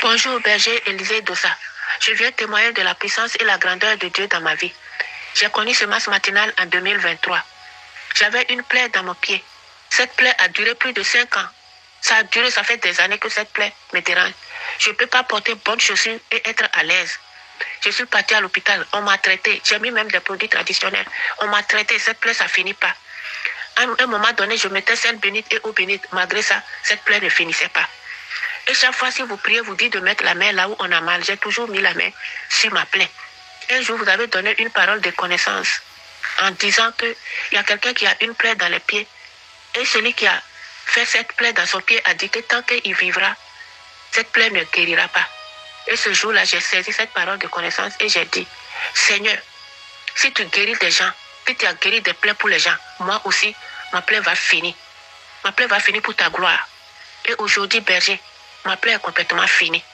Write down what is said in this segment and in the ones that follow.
Bonjour, berger Élisée Dossa. Je viens témoigner de la puissance et la grandeur de Dieu dans ma vie. J'ai connu ce masse matinal en 2023. J'avais une plaie dans mon pied. Cette plaie a duré plus de 5 ans. Ça a duré, ça fait des années que cette plaie me dérange. Je ne peux pas porter bonnes chaussures et être à l'aise. Je suis partie à l'hôpital, on m'a traité. J'ai mis même des produits traditionnels. On m'a traité, cette plaie, ça ne finit pas. À un moment donné, je mettais sel bénite et eau bénite. Malgré ça, cette plaie ne finissait pas. Et chaque fois, si vous priez, vous dites de mettre la main là où on a mal. J'ai toujours mis la main sur ma plaie. Un jour, vous avez donné une parole de connaissance en disant qu'il y a quelqu'un qui a une plaie dans les pieds. Et celui qui a fait cette plaie dans son pied a dit que tant qu'il vivra, cette plaie ne guérira pas. Et ce jour-là, j'ai saisi cette parole de connaissance et j'ai dit, Seigneur, si tu guéris des gens, si tu as guéri des plaies pour les gens, moi aussi, ma plaie va finir. Ma plaie va finir pour ta gloire. Et aujourd'hui, berger, ma plaie est complètement finie.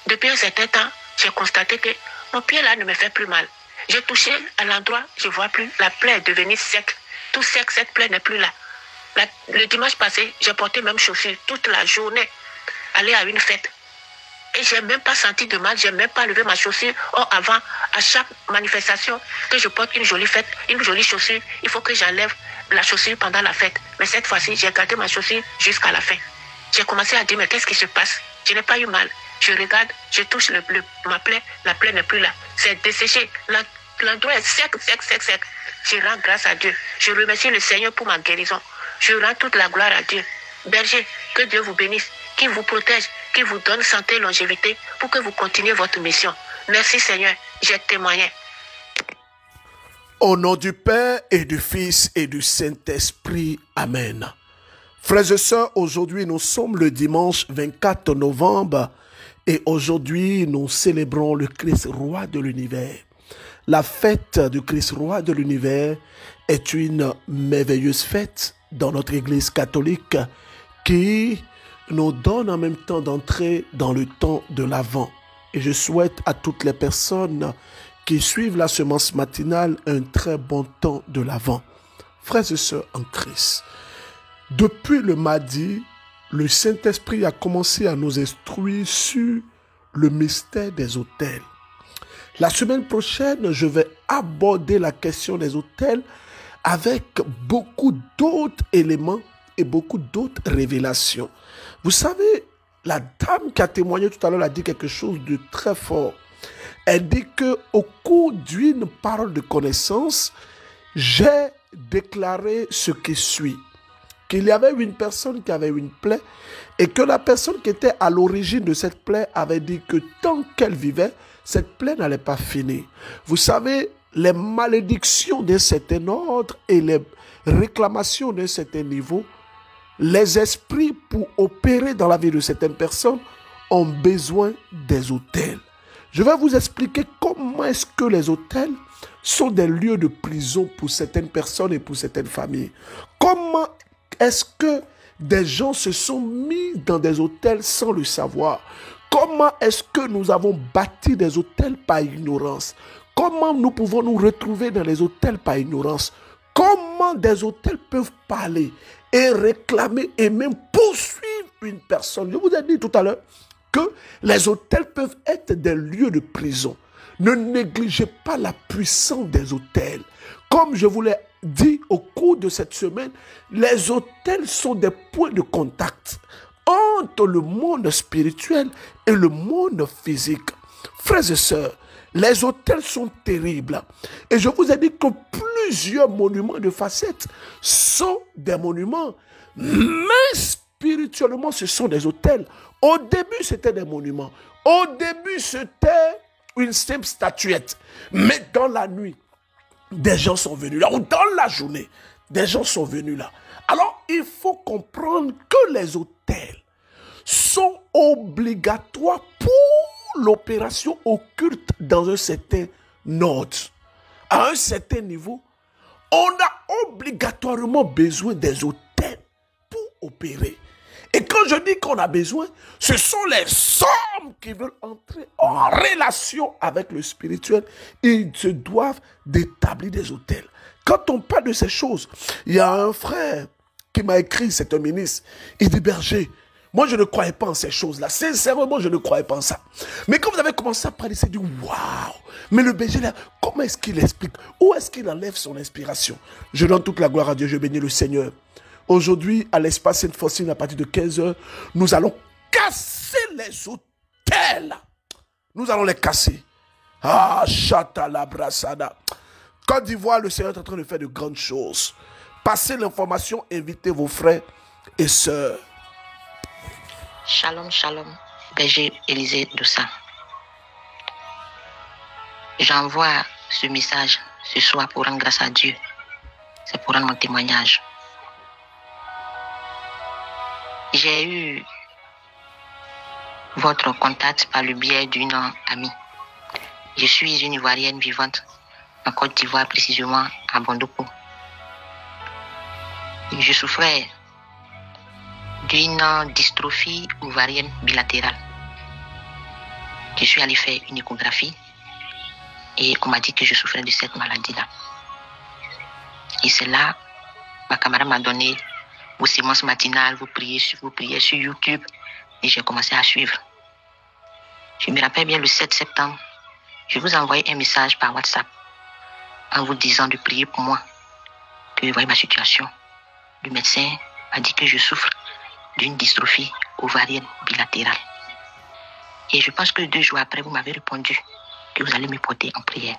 Depuis un certain temps, j'ai constaté que mon pied là ne me fait plus mal. J'ai touché à l'endroit, je ne vois plus. La plaie est devenue sec. Tout sec, cette plaie n'est plus là. Le dimanche passé, j'ai porté même chaussures toute la journée, aller à une fête. Et je n'ai même pas senti de mal, je n'ai même pas levé ma chaussure. Or, avant, à chaque manifestation, que je porte une jolie fête, une jolie chaussure, il faut que j'enlève la chaussure pendant la fête. Mais cette fois-ci, j'ai gardé ma chaussure jusqu'à la fin. J'ai commencé à dire, mais qu'est-ce qui se passe? Je n'ai pas eu mal. Je regarde, je touche ma plaie, la plaie n'est plus là. C'est desséché. L'endroit est sec, sec, sec, sec. Je rends grâce à Dieu. Je remercie le Seigneur pour ma guérison. Je rends toute la gloire à Dieu. Berger, que Dieu vous bénisse, qu'il vous protège, qu'il vous donne santé et longévité pour que vous continuiez votre mission. Merci Seigneur, j'ai témoigné. Au nom du Père et du Fils et du Saint-Esprit. Amen. Frères et sœurs, aujourd'hui nous sommes le dimanche 24 novembre et aujourd'hui nous célébrons le Christ roi de l'univers. La fête du Christ roi de l'univers est une merveilleuse fête dans notre Église catholique qui nous donne en même temps d'entrer dans le temps de l'Avent. Et je souhaite à toutes les personnes qui suivent la semence matinale un très bon temps de l'Avent. Frères et sœurs en Christ, depuis le mardi, le Saint-Esprit a commencé à nous instruire sur le mystère des autels. La semaine prochaine, je vais aborder la question des autels avec beaucoup d'autres éléments et beaucoup d'autres révélations. Vous savez, la dame qui a témoigné tout à l'heure a dit quelque chose de très fort. Elle dit qu'au cours d'une parole de connaissance, j'ai déclaré ce qui suit. Qu'il y avait une personne qui avait une plaie et que la personne qui était à l'origine de cette plaie avait dit que tant qu'elle vivait, cette plaie n'allait pas finir. Vous savez, les malédictions d'un certain ordre et les réclamations d'un certain niveau, les esprits pour opérer dans la vie de certaines personnes ont besoin des autels. Je vais vous expliquer comment est-ce que les autels sont des lieux de prison pour certaines personnes et pour certaines familles. Comment est-ce que des gens se sont mis dans des autels sans le savoir? Comment est-ce que nous avons bâti des autels par ignorance? Comment nous pouvons nous retrouver dans les autels par ignorance? Comment des autels peuvent parler et réclamer et même poursuivre une personne? Je vous ai dit tout à l'heure que les autels peuvent être des lieux de prison. Ne négligez pas la puissance des autels. Comme je vous l'ai dit au cours de cette semaine, les autels sont des points de contact entre le monde spirituel et le monde physique. Frères et sœurs, les autels sont terribles. Et je vous ai dit que plusieurs monuments de facettes sont des monuments, mais spirituellement, ce sont des autels. Au début, c'était des monuments. Au début, c'était une simple statuette. Mais dans la nuit, des gens sont venus là. Ou dans la journée, des gens sont venus là. Alors, il faut comprendre que les autels sont obligatoires pour l'opération occulte dans un certain ordre. À un certain niveau, on a obligatoirement besoin des autels pour opérer. Et quand je dis qu'on a besoin, ce sont les hommes qui veulent entrer en relation avec le spirituel. Ils se doivent d'établir des autels. Quand on parle de ces choses, il y a un frère qui m'a écrit, c'est un ministre. Il dit, berger, Moi, je ne croyais pas en ces choses-là. Sincèrement, je ne croyais pas en ça. Mais quand vous avez commencé à parler, c'est du waouh. Mais le berger là, comment est-ce qu'il explique? Où est-ce qu'il enlève son inspiration? Je donne toute la gloire à Dieu, je bénis le Seigneur. Aujourd'hui, à l'espace Sainte-Faustine, à partir de 15h, nous allons casser les hôtels. Nous allons les casser. Ah, chata la brassada. Côte d'Ivoire, le Seigneur est en train de faire de grandes choses. Passez l'information, invitez vos frères et sœurs. Shalom, shalom, berger Élisée Doussa. J'envoie ce message ce soir pour rendre grâce à Dieu. C'est pour rendre mon témoignage. J'ai eu votre contact par le biais d'une amie. Je suis une Ivoirienne vivante en Côte d'Ivoire, précisément à Bondoukou. Je souffrais d'une dystrophie ovarienne bilatérale. Je suis allée faire une échographie et on m'a dit que je souffrais de cette maladie-là. Et c'est là, ma camarade m'a donné vos séances matinales, vous priez sur YouTube et j'ai commencé à suivre. Je me rappelle bien le 7 septembre, je vous ai envoyé un message par WhatsApp en vous disant de prier pour moi, que vous voyez ma situation. Le médecin m'a dit que je souffre d'une dystrophie ovarienne bilatérale. Et je pense que 2 jours après, vous m'avez répondu que vous allez me porter en prière.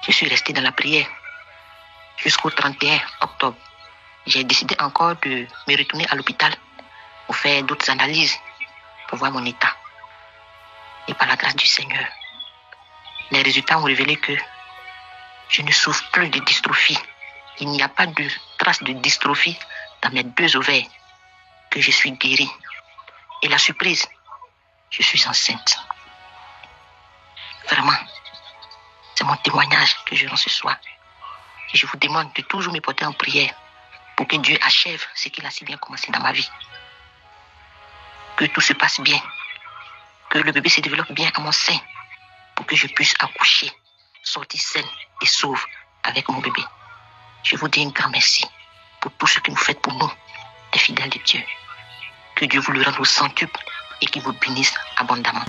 Je suis restée dans la prière jusqu'au 31 octobre. J'ai décidé encore de me retourner à l'hôpital pour faire d'autres analyses pour voir mon état. Et par la grâce du Seigneur, les résultats ont révélé que je ne souffre plus de dystrophie. Il n'y a pas de trace de dystrophie dans mes 2 ovaires, que je suis guérie. Et la surprise, je suis enceinte. Vraiment, c'est mon témoignage que je rends ce soir. Et je vous demande de toujours me porter en prière pour que Dieu achève ce qu'il a si bien commencé dans ma vie. Que tout se passe bien, que le bébé se développe bien à mon sein, pour que je puisse accoucher, sortir saine et sauve avec mon bébé. Je vous dis un grand merci pour tout ce que vous faites pour nous, les fidèles de Dieu. Que Dieu vous le rende au centuple et qu'il vous bénisse abondamment.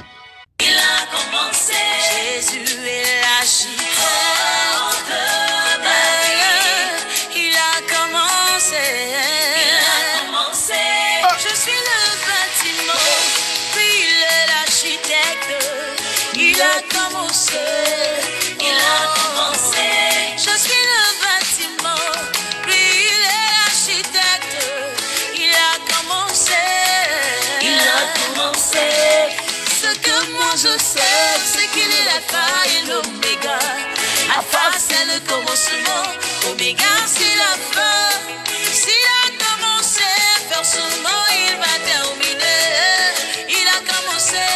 Il a commencé, Jésus est l'architecte. Il a commencé, je suis le bâtiment, puis il est l'architecte. Il a commencé, je suis le bâtiment, puis il est l'architecte. Il a commencé, ce que moi je sais, c'est qu'il est l'alpha et l'oméga. Alpha c'est le commencement, oméga c'est la fin. S'il a commencé, forcément il va terminer. Il a commencé,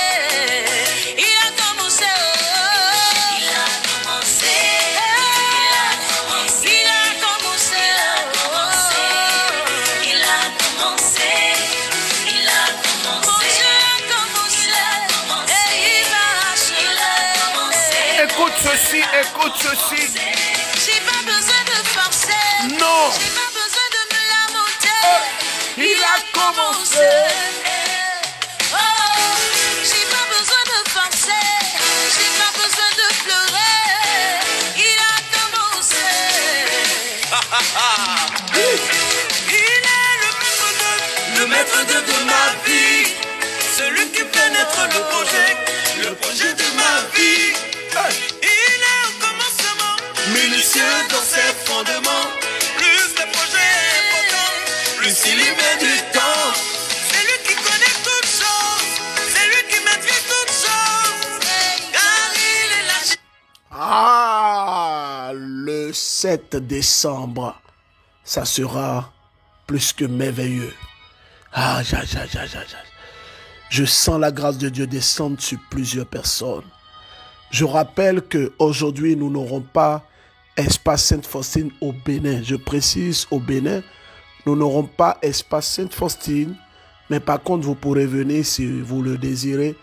oh. Il a commencé, il a commencé, Écoute ceci. J'ai pas besoin de forcer. Non. J'ai pas besoin de me lamenter. Il a commencé. Oh, j'ai pas besoin de forcer. J'ai pas besoin de pleurer. Il a commencé. Il est le maître de ma vie. Celui qui fait naître le projet de ma vie. Il est au commencement, minutieux dans ses fondements. Plus le projet est important, plus il y met du temps. C'est lui qui connaît toutes choses, c'est lui qui maîtrise toutes choses. Car il est là. Ah, le 7 décembre, ça sera plus que merveilleux. Ah, je sens la grâce de Dieu descendre sur plusieurs personnes. Je rappelle qu'aujourd'hui, nous n'aurons pas espace Sainte-Faustine au Bénin. Je précise au Bénin, nous n'aurons pas espace Sainte-Faustine, mais par contre, vous pourrez venir, si vous le désirez,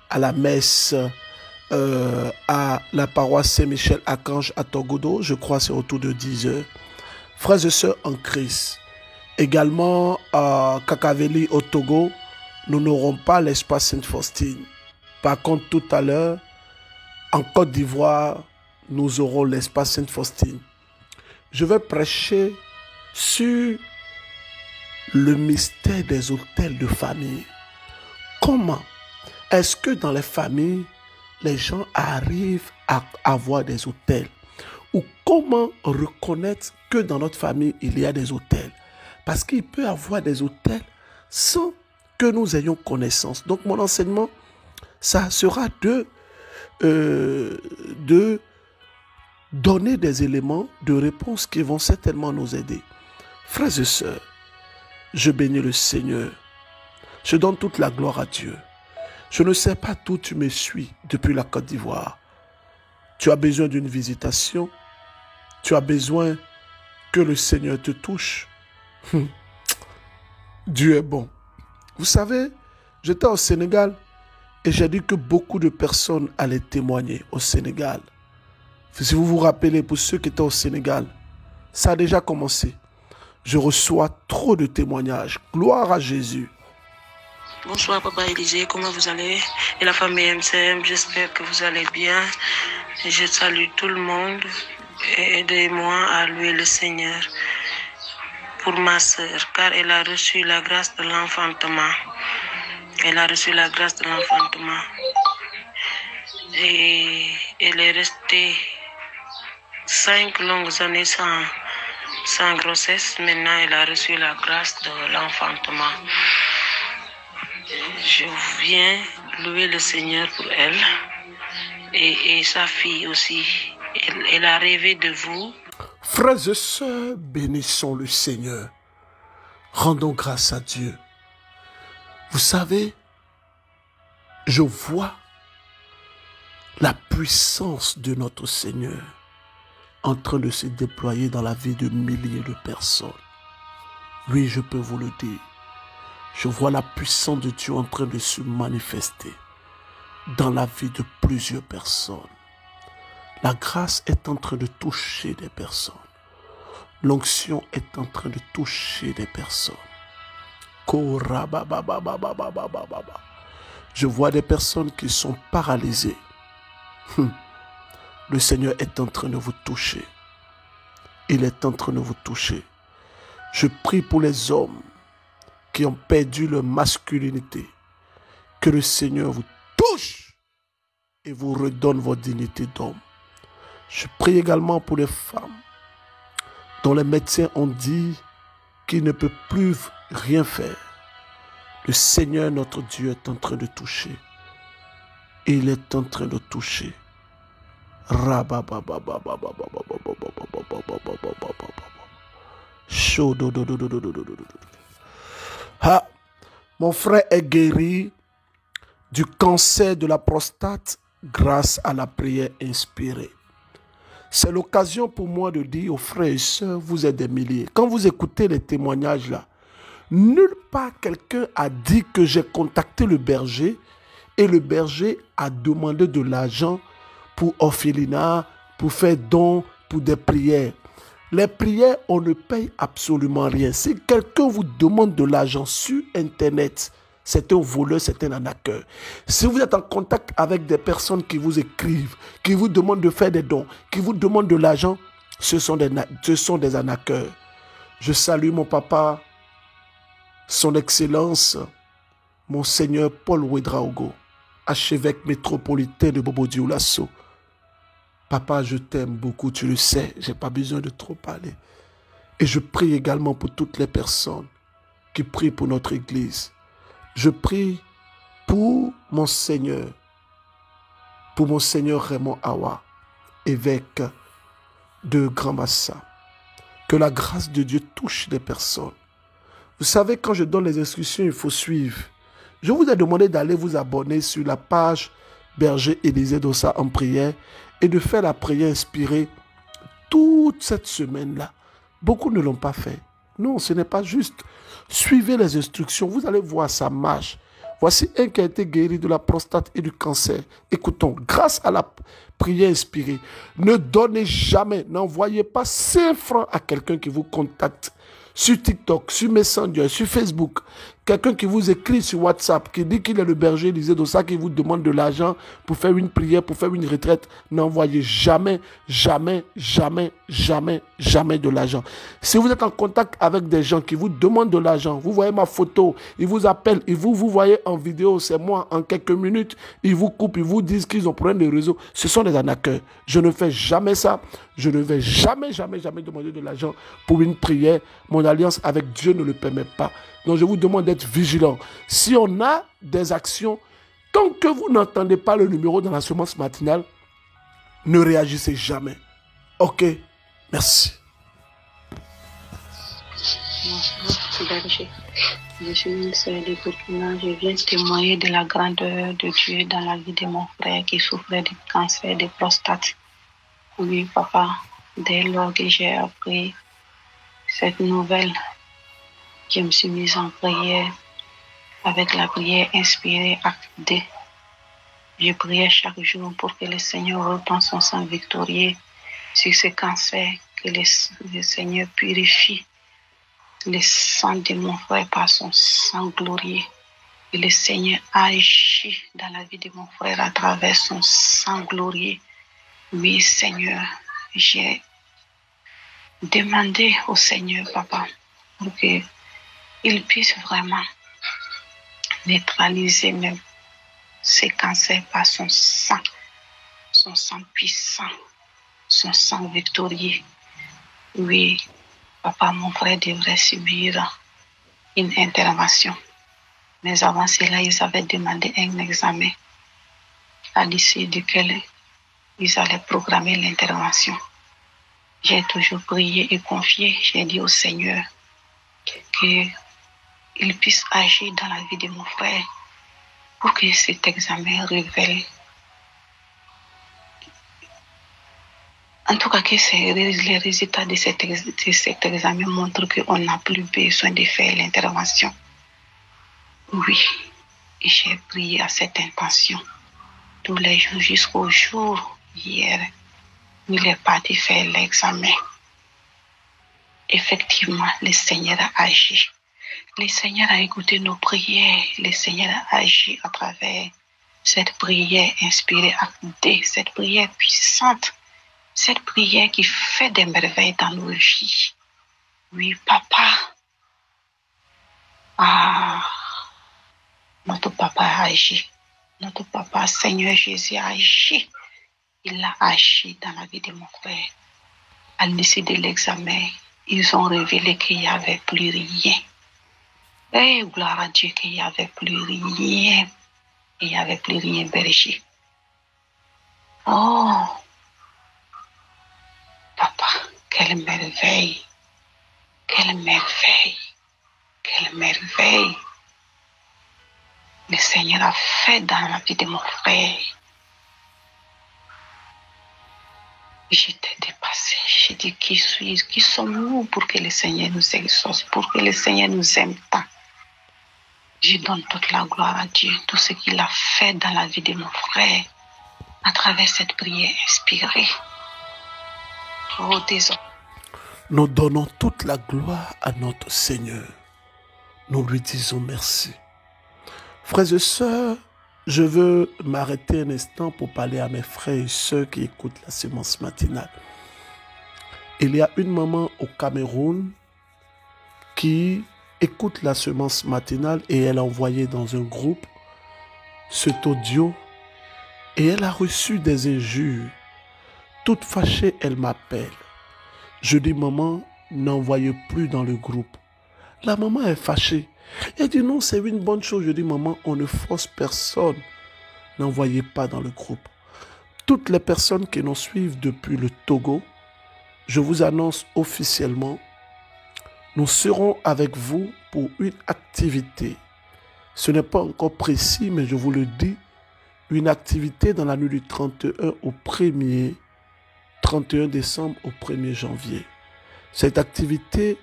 à la messe à la paroisse Saint-Michel-Archange à Togodo. Je crois que c'est autour de 10h. Frères et sœurs en Christ, Également, à Kakaveli au Togo, nous n'aurons pas l'espace Sainte-Faustine. Par contre, tout à l'heure, en Côte d'Ivoire, nous aurons l'espace Sainte-Faustine. Je vais prêcher sur le mystère des hôtels de famille. Comment est-ce que dans les familles, les gens arrivent à avoir des hôtels? Ou comment reconnaître que dans notre famille, il y a des hôtels? Parce qu'il peut y avoir des hôtels sans que nous ayons connaissance. Donc mon enseignement, ça sera de donner des éléments de réponse qui vont certainement nous aider. Frères et sœurs, je bénis le Seigneur. Je donne toute la gloire à Dieu. Je ne sais pas d'où tu me suis depuis la Côte d'Ivoire. Tu as besoin d'une visitation. Tu as besoin que le Seigneur te touche. Dieu est bon. Vous savez, j'étais au Sénégal et j'ai dit que beaucoup de personnes allaient témoigner au Sénégal. Si vous vous rappelez, pour ceux qui étaient au Sénégal, ça a déjà commencé. Je reçois trop de témoignages. Gloire à Jésus. Bonsoir Papa Élisée, comment vous allez? Et la famille MCM, j'espère que vous allez bien. Je salue tout le monde. Aidez-moi à louer le Seigneur pour ma sœur, car elle a reçu la grâce de l'enfantement. Elle a reçu la grâce de l'enfantement. Et elle est restée 5 longues années sans grossesse. Maintenant, elle a reçu la grâce de l'enfantement. Je viens louer le Seigneur pour elle et sa fille aussi. Elle a rêvé de vous. Frères et sœurs, bénissons le Seigneur. Rendons grâce à Dieu. Vous savez, je vois la puissance de notre Seigneur en train de se déployer dans la vie de milliers de personnes. Oui, je peux vous le dire. Je vois la puissance de Dieu en train de se manifester dans la vie de plusieurs personnes. La grâce est en train de toucher des personnes. L'onction est en train de toucher des personnes. Je vois des personnes qui sont paralysées. Le Seigneur est en train de vous toucher. Il est en train de vous toucher. Je prie pour les hommes qui ont perdu leur masculinité. Que le Seigneur vous touche et vous redonne votre dignité d'homme. Je prie également pour les femmes dont les médecins ont dit qu'ils ne peuvent plus rien faire. Le Seigneur, notre Dieu, est en train de toucher. Il est en train de toucher. Ah, mon frère est guéri du cancer de la prostate grâce à la prière inspirée. C'est l'occasion pour moi de dire aux frères et sœurs, vous êtes des milliers. Quand vous écoutez les témoignages là, nulle part quelqu'un a dit que j'ai contacté le berger et le berger a demandé de l'argent pour orphelinat, pour faire don, pour des prières. Les prières, on ne paye absolument rien. Si quelqu'un vous demande de l'argent sur Internet, c'est un voleur, c'est un arnaqueur. Si vous êtes en contact avec des personnes qui vous écrivent, qui vous demandent de faire des dons, qui vous demandent de l'argent, ce sont des arnaqueurs. Je salue mon papa, son Excellence, Monseigneur Paul Ouedraogo, archevêque métropolitain de Bobo-Dioulasso. Papa, je t'aime beaucoup, tu le sais, je n'ai pas besoin de trop parler. Et je prie également pour toutes les personnes qui prient pour notre Église. Je prie pour Monseigneur Raymond Awa, évêque de Grand Massa. Que la grâce de Dieu touche les personnes. Vous savez, quand je donne les instructions, il faut suivre. Je vous ai demandé d'aller vous abonner sur la page Berger Élisée Dossa en prière et de faire la prière inspirée toute cette semaine-là. Beaucoup ne l'ont pas fait. Non, ce n'est pas juste. Suivez les instructions, vous allez voir, ça marche. Voici un qui a été guéri de la prostate et du cancer. Écoutons, grâce à la prière inspirée, ne donnez jamais, n'envoyez pas 5 francs à quelqu'un qui vous contacte sur TikTok, sur Messenger, sur Facebook, quelqu'un qui vous écrit sur WhatsApp, qui dit qu'il est le berger Élisée Dossa, qui vous demande de l'argent pour faire une prière, pour faire une retraite, n'envoyez jamais, jamais, jamais, jamais, jamais de l'argent. Si vous êtes en contact avec des gens qui vous demandent de l'argent, vous voyez ma photo, ils vous appellent, et vous voyez en vidéo, c'est moi, en quelques minutes, ils vous coupent, ils vous disent qu'ils ont problème de réseau. Ce sont des arnaqueurs. Je ne fais jamais ça. Je ne vais jamais, jamais, jamais demander de l'argent pour une prière. Mon alliance avec Dieu ne le permet pas. Donc je vous demande d'être vigilant. Si on a des actions, tant que vous n'entendez pas le numéro dans la semence matinale, ne réagissez jamais. Ok? Merci. Bonjour, berger. Je suis une sœur de Burkina. Je viens témoigner de la grandeur de Dieu dans la vie de mon frère qui souffrait de cancer de prostate. Oui, papa, dès lors que j'ai appris cette nouvelle, je me suis mise en prière avec la prière inspirée acte 2. Je priais chaque jour pour que le Seigneur reprenne son sang victorieux sur ce cancer, que le Seigneur purifie le sang de mon frère par son sang glorieux. Et le Seigneur agit dans la vie de mon frère à travers son sang glorieux. Oui, Seigneur, j'ai demandé au Seigneur, papa, pour qu'il puisse vraiment neutraliser même ces cancers par son sang puissant, son sang victorieux. Oui, papa, mon frère devrait subir une intervention. Mais avant cela, ils avaient demandé un examen à l'issue duquel ils allaient programmer l'intervention. J'ai toujours prié et confié. J'ai dit au Seigneur qu'il puisse agir dans la vie de mon frère pour que cet examen révèle, en tout cas que les résultats de cet examen montrent qu'on n'a plus besoin de faire l'intervention. Oui, j'ai prié à cette intention tous les jours jusqu'au jour hier. Il est parti faire l'examen. Effectivement, le Seigneur a agi. Le Seigneur a écouté nos prières. Le Seigneur a agi à travers cette prière inspirée à Dieu, cette prière puissante, cette prière qui fait des merveilles dans nos vies. Oui, papa. Notre papa a agi. Notre papa, Seigneur Jésus, a agi. Il a agi dans la vie de mon frère. À l'issue de l'examen, ils ont révélé qu'il n'y avait plus rien. Et gloire à Dieu qu'il n'y avait plus rien. Il n'y avait plus rien, berger. Oh, papa, quelle merveille. Quelle merveille. Quelle merveille. Le Seigneur a fait dans la vie de mon frère. J'étais dépassée. J'ai dit, qui sommes-nous pour que le Seigneur nous exauce, pour que le Seigneur nous aime tant. Je donne toute la gloire à Dieu, tout ce qu'il a fait dans la vie de mon frère, à travers cette prière inspirée. Oh, désolé. Nous donnons toute la gloire à notre Seigneur. Nous lui disons merci. Frères et sœurs, je veux m'arrêter un instant pour parler à mes frères et sœurs qui écoutent la sémence matinale. Il y a une maman au Cameroun qui écoute la sémence matinale et elle a envoyé dans un groupe cet audio et elle a reçu des injures. Toute fâchée, elle m'appelle. Je dis, maman, n'envoyez plus dans le groupe. La maman est fâchée. Elle dit, non, c'est une bonne chose. Je dis, maman, on ne force personne. N'envoyez pas dans le groupe. Toutes les personnes qui nous suivent depuis le Togo, je vous annonce officiellement, nous serons avec vous pour une activité. Ce n'est pas encore précis, mais je vous le dis, une activité dans la nuit du 31 décembre au 1er janvier. Cette activité,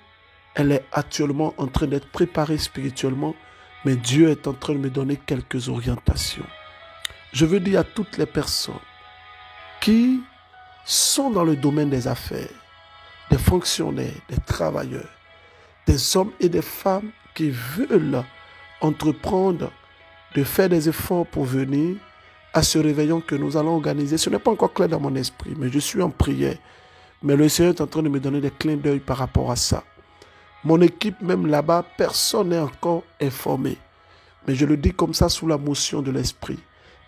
elle est actuellement en train d'être préparée spirituellement, mais Dieu est en train de me donner quelques orientations. Je veux dire à toutes les personnes qui sont dans le domaine des affaires, des fonctionnaires, des travailleurs, des hommes et des femmes qui veulent entreprendre de faire des efforts pour venir à ce réveillon que nous allons organiser. Ce n'est pas encore clair dans mon esprit, mais je suis en prière. Mais le Seigneur est en train de me donner des clins d'œil par rapport à ça. Mon équipe, même là-bas, personne n'est encore informé. Mais je le dis comme ça sous la motion de l'Esprit.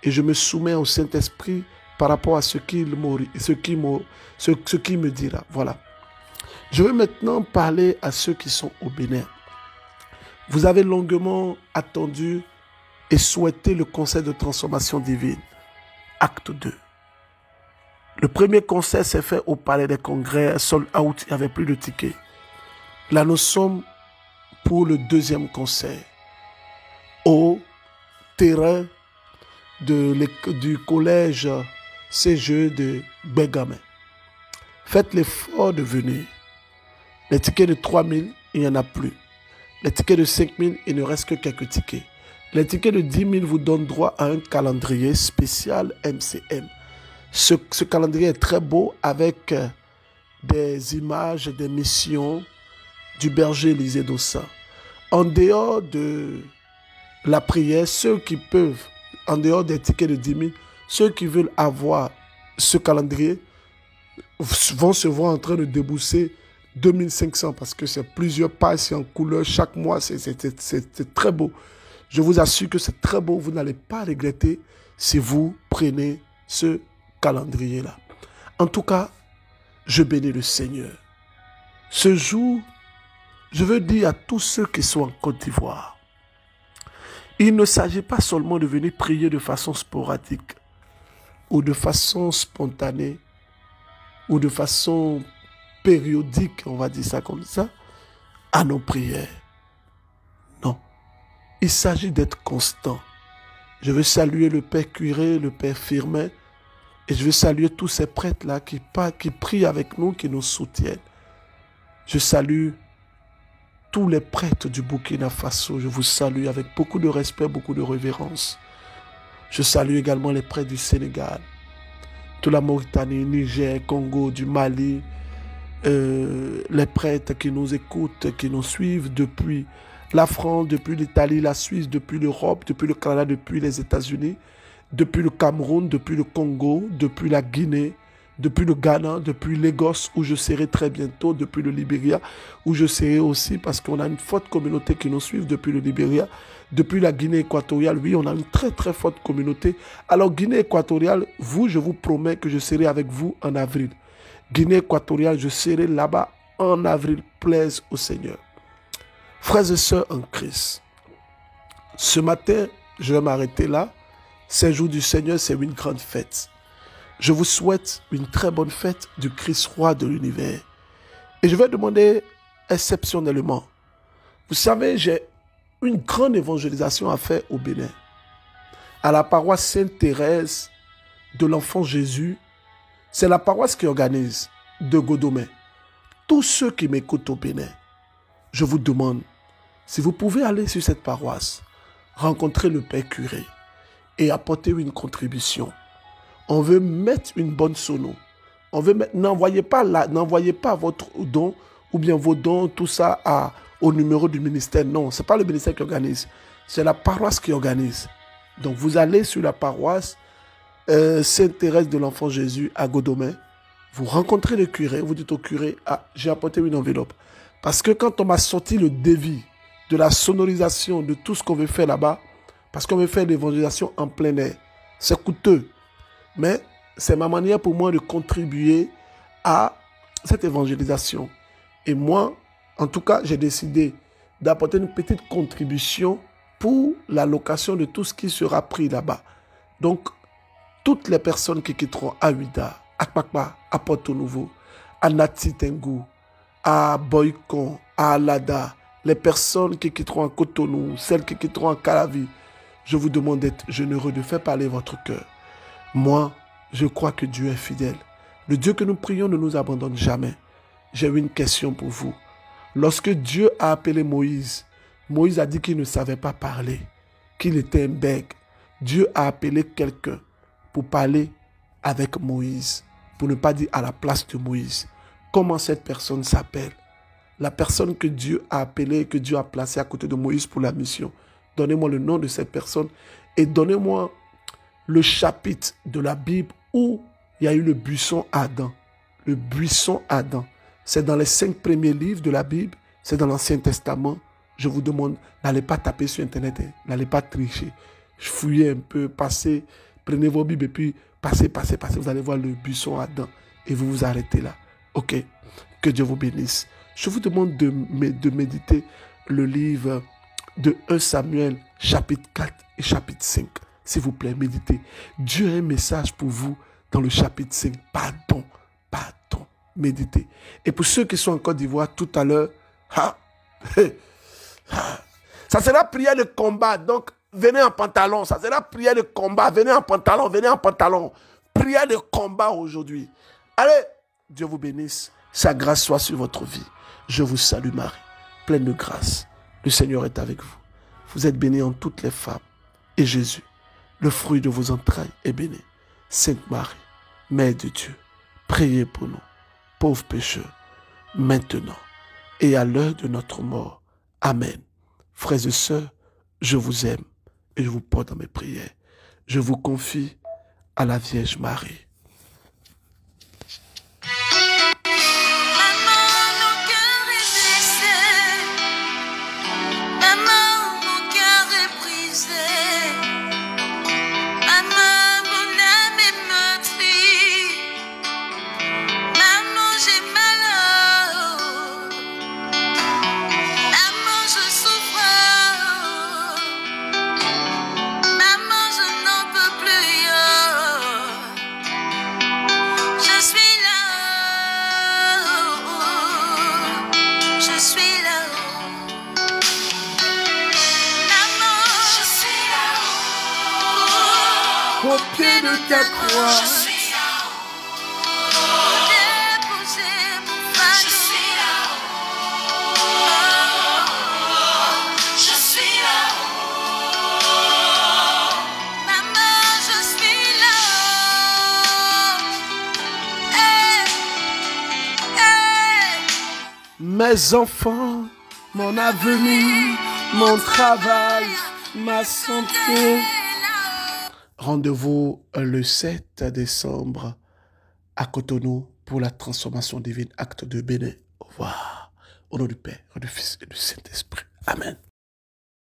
Et je me soumets au Saint-Esprit par rapport à ce qu'il me dira. Voilà. Je vais maintenant parler à ceux qui sont au Bénin. Vous avez longuement attendu et souhaité le conseil de transformation divine. Acte 2. Le premier conseil s'est fait au palais des congrès, sold out, il n'y avait plus de tickets. Là, nous sommes pour le deuxième conseil, au terrain du collège CGE de Bégamé. Faites l'effort de venir. Les tickets de 3 000, il n'y en a plus. Les tickets de 5 000, il ne reste que quelques tickets. Les tickets de 10 000 vous donnent droit à un calendrier spécial MCM. Ce calendrier est très beau avec des images, des missions du berger Élisée Dossa. En dehors de la prière, ceux qui peuvent, en dehors des tickets de 10 000, ceux qui veulent avoir ce calendrier vont se voir en train de débourser 2500 parce que c'est plusieurs pages, c'est en couleur chaque mois, c'est très beau. Je vous assure que c'est très beau, vous n'allez pas regretter si vous prenez ce calendrier-là. En tout cas, je bénis le Seigneur. Ce jour, je veux dire à tous ceux qui sont en Côte d'Ivoire, il ne s'agit pas seulement de venir prier de façon sporadique ou de façon spontanée ou de façon périodique, on va dire ça comme ça, à nos prières. Non, il s'agit d'être constant. Je veux saluer le Père Curé, le Père Firmin, et je veux saluer tous ces prêtres-là qui prient avec nous, qui nous soutiennent. Je salue tous les prêtres du Burkina Faso. Je vous salue avec beaucoup de respect, beaucoup de révérence. Je salue également les prêtres du Sénégal, de la Mauritanie, Niger, Congo, du Mali, les prêtres qui nous écoutent, qui nous suivent depuis la France, depuis l'Italie, la Suisse, depuis l'Europe, depuis le Canada, depuis les États-Unis, depuis le Cameroun, depuis le Congo, depuis la Guinée, depuis le Ghana, depuis Lagos, où je serai très bientôt, depuis le Libéria, où je serai aussi, parce qu'on a une forte communauté qui nous suit depuis le Libéria, depuis la Guinée équatoriale, oui, on a une très très forte communauté. Alors Guinée équatoriale, je vous promets que je serai avec vous en avril. Guinée équatoriale, je serai là-bas en avril, plaise au Seigneur. Frères et sœurs en Christ, ce matin, je vais m'arrêter là. C'est le jour du Seigneur, c'est une grande fête. Je vous souhaite une très bonne fête du Christ roi de l'univers. Et je vais demander exceptionnellement. Vous savez, j'ai une grande évangélisation à faire au Bénin. À la paroisse Sainte-Thérèse de l'Enfant Jésus. C'est la paroisse qui organise de Godomé. Tous ceux qui m'écoutent au Bénin, je vous demande, si vous pouvez aller sur cette paroisse, rencontrer le Père Curé et apporter une contribution. On veut mettre une bonne sono. On veut mettre, n'envoyez pas votre don ou bien vos dons, tout ça au numéro du ministère. Non, ce n'est pas le ministère qui organise. C'est la paroisse qui organise. Donc vous allez sur la paroisse Sainte-Thérèse de l'Enfant Jésus à Godomé. Vous rencontrez le curé, vous dites au curé, j'ai apporté une enveloppe. Parce que quand on m'a sorti le devis de la sonorisation de tout ce qu'on veut faire là-bas, parce qu'on veut faire l'évangélisation en plein air, c'est coûteux. Mais c'est ma manière pour moi de contribuer à cette évangélisation. Et moi, en tout cas, j'ai décidé d'apporter une petite contribution pour la location de tout ce qui sera pris là-bas. Donc, toutes les personnes qui quitteront à Ouida, à Kpakpa, à Porto Nouveau, à Nati Tengu, à Boycon, à Alada, les personnes qui quitteront à Cotonou, celles qui quitteront à Calavi, je vous demande d'être généreux, de faire parler votre cœur. Moi, je crois que Dieu est fidèle. Le Dieu que nous prions ne nous abandonne jamais. J'ai une question pour vous. Lorsque Dieu a appelé Moïse, Moïse a dit qu'il ne savait pas parler, qu'il était un bègue. Dieu a appelé quelqu'un pour parler avec Moïse, pour ne pas dire à la place de Moïse. Comment cette personne s'appelle? la personne que Dieu a appelée, que Dieu a placée à côté de Moïse pour la mission. Donnez-moi le nom de cette personne et donnez-moi le chapitre de la Bible où il y a eu le buisson Adam. Le buisson Adam. C'est dans les 5 premiers livres de la Bible, c'est dans l'Ancien Testament. Je vous demande, n'allez pas taper sur Internet, hein. N'allez pas tricher. Fouillez un peu, passez, prenez vos Bibles et puis passez. Vous allez voir le buisson Adam et vous vous arrêtez là. Ok, que Dieu vous bénisse. Je vous demande de méditer le livre de 1 Samuel, chapitre 4 et chapitre 5. S'il vous plaît, méditez. Dieu a un message pour vous dans le chapitre 5. Pardon. Méditez. Et pour ceux qui sont en Côte d'Ivoire, tout à l'heure, ça sera prière de combat. Donc, venez en pantalon. Ça sera prière de combat. Venez en pantalon. Prière de combat aujourd'hui. Allez, Dieu vous bénisse. Sa grâce soit sur votre vie. Je vous salue Marie, pleine de grâce. Le Seigneur est avec vous. Vous êtes bénie en toutes les femmes. Et Jésus, le fruit de vos entrailles, est béni. Sainte Marie, Mère de Dieu, priez pour nous, pauvres pécheurs, maintenant et à l'heure de notre mort. Amen. Frères et sœurs, je vous aime et je vous porte dans mes prières. Je vous confie à la Vierge Marie. Au pied de ta croix, je suis là-haut, déposer mon fardeau. Je suis là-haut, maman, je suis là-haut. Mes enfants, mon avenir, mon travail, ma santé. Rendez-vous le 7 décembre à Cotonou pour la transformation divine, acte de Bénin. Au revoir. Au nom du Père, du Fils et du Saint-Esprit. Amen.